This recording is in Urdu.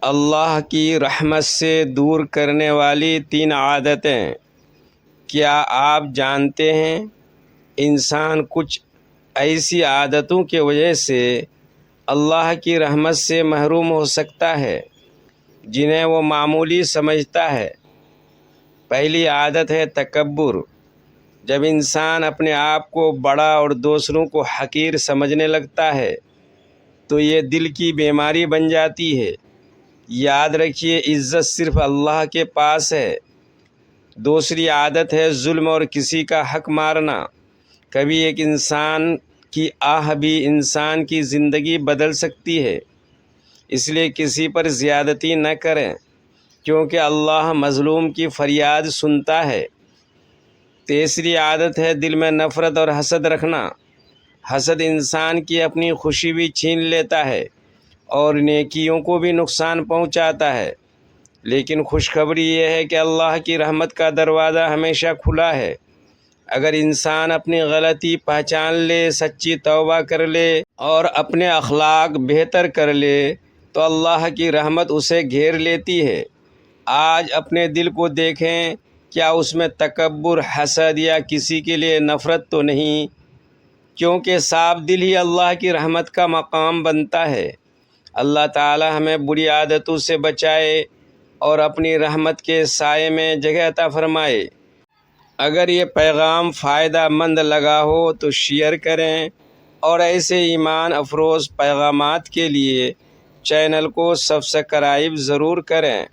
اللہ کی رحمت سے دور کرنے والی 3 عادتیں۔ کیا آپ جانتے ہیں انسان کچھ ایسی عادتوں کی وجہ سے اللہ کی رحمت سے محروم ہو سکتا ہے جنہیں وہ معمولی سمجھتا ہے۔ پہلی عادت ہے تکبر۔ جب انسان اپنے آپ کو بڑا اور دوسروں کو حقیر سمجھنے لگتا ہے تو یہ دل کی بیماری بن جاتی ہے۔ یاد رکھیے، عزت صرف اللہ کے پاس ہے۔ دوسری عادت ہے ظلم اور کسی کا حق مارنا۔ کبھی ایک انسان کی آہ بھی انسان کی زندگی بدل سکتی ہے، اس لیے کسی پر زیادتی نہ کریں، کیونکہ اللہ مظلوم کی فریاد سنتا ہے۔ تیسری عادت ہے دل میں نفرت اور حسد رکھنا۔ حسد انسان کی اپنی خوشی بھی چھین لیتا ہے اور نیکیوں کو بھی نقصان پہنچاتا ہے، لیکن خوشخبری یہ ہے کہ اللہ کی رحمت کا دروازہ ہمیشہ کھلا ہے۔ اگر انسان اپنی غلطی پہچان لے، سچی توبہ کر لے اور اپنے اخلاق بہتر کر لے تو اللہ کی رحمت اسے گھیر لیتی ہے۔ آج اپنے دل کو دیکھیں، کیا اس میں تکبر، حسد یا کسی کے لیے نفرت تو نہیں؟ کیونکہ صاف دل ہی اللہ کی رحمت کا مقام بنتا ہے۔ اللہ تعالی ہمیں بری عادتوں سے بچائے اور اپنی رحمت کے سائے میں جگہ عطا فرمائے۔ اگر یہ پیغام فائدہ مند لگا ہو تو شیئر کریں، اور ایسے ایمان افروز پیغامات کے لیے چینل کو سبسکرائب ضرور کریں۔